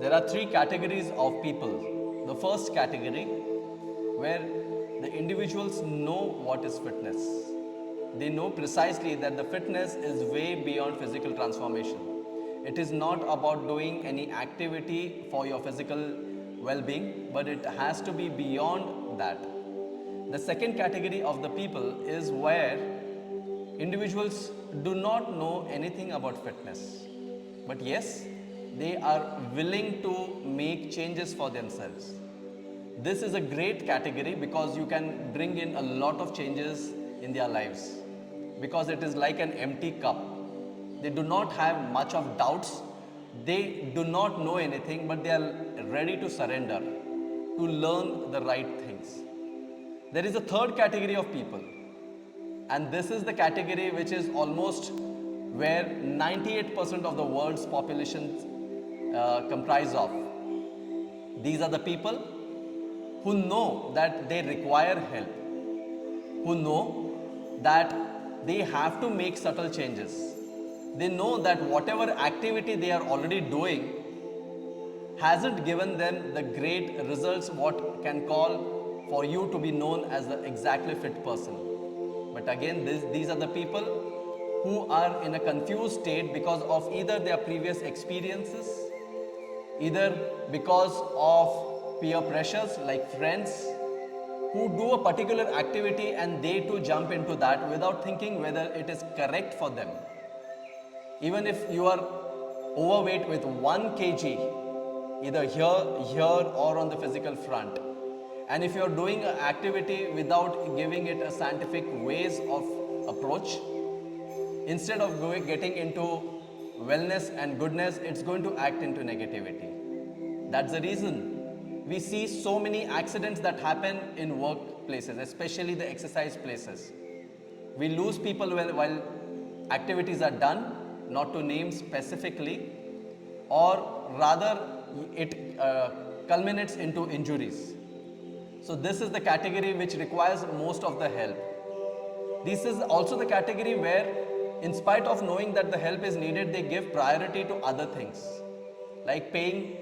There are three categories of people. The first category, where the individuals know what is fitness. They know precisely that the fitness is way beyond physical transformation. It is not about doing any activity for your physical well-being, but it has to be beyond that. The second category of the people is where individuals do not know anything about fitness, but yes, they are willing to make changes for themselves. This is a great category because you can bring in a lot of changes in their lives, because it is like an empty cup. They do not have much of doubts, they do not know anything, but they are ready to surrender, to learn the right things. There is a third category of people, and this is the category which is almost where 98% of the world's population comprise of. These are the people who know that they require help, who know that they have to make subtle changes. They know that whatever activity they are already doing hasn't given them the great results what can call for you to be known as the exactly fit person. But again, these are the people who are in a confused state because of either their previous experiences, either because of peer pressures like friends who do a particular activity and they too jump into that without thinking whether it is correct for them. Even if you are overweight with 1 kg, either here or on the physical front, and if you are doing an activity without giving it a scientific ways of approach, instead of getting into wellness and goodness, it's going to act into negativity. That's the reason we see so many accidents that happen in workplaces, especially the exercise places. We lose people while activities are done, not to name specifically, or rather it culminates into injuries. So this is the category which requires most of the help. This is also the category where, in spite of knowing that the help is needed, they give priority to other things, like paying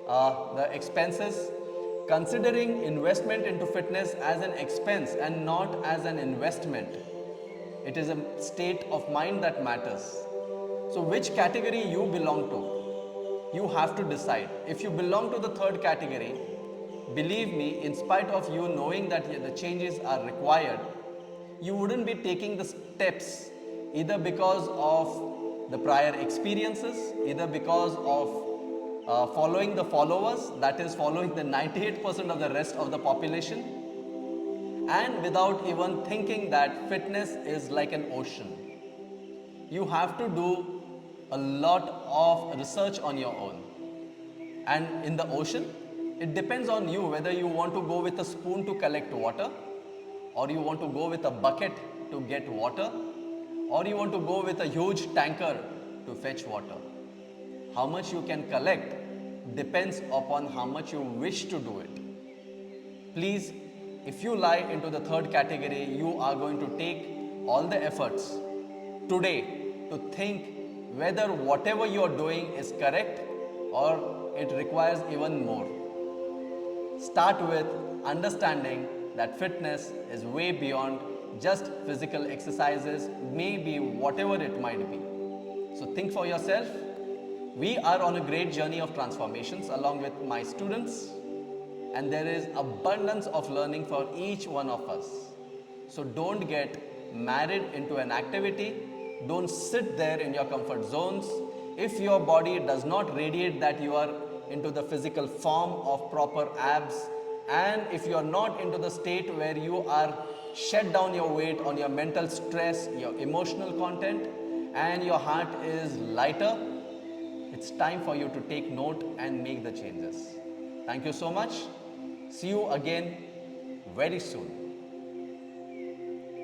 the expenses, considering investment into fitness as an expense and not as an investment. It is a state of mind that matters. So which category you belong to, you have to decide. If you belong to the third category, believe me, in spite of you knowing that the changes are required, you wouldn't be taking the steps either because of the prior experiences, either because of following the followers, that is following the 98% of the rest of the population, and without even thinking that fitness is like an ocean. You have to do a lot of research on your own. And in the ocean, it depends on you whether you want to go with a spoon to collect water, or you want to go with a bucket to get water, or you want to go with a huge tanker to fetch water. How much you can collect depends upon how much you wish to do it. Please, if you lie into the third category, you are going to take all the efforts today to think whether whatever you are doing is correct or it requires even more. Start with understanding that fitness is way beyond just physical exercises, maybe whatever it might be. So think for yourself. We are on a great journey of transformations along with my students, and there is abundance of learning for each one of us. So don't get married into an activity. Don't sit there in your comfort zones. If your body does not radiate that you are into the physical form of proper abs, and if you are not into the state where you are shed down your weight on your mental stress, your emotional content, and your heart is lighter, it's time for you to take note and make the changes. Thank you so much. See you again very soon.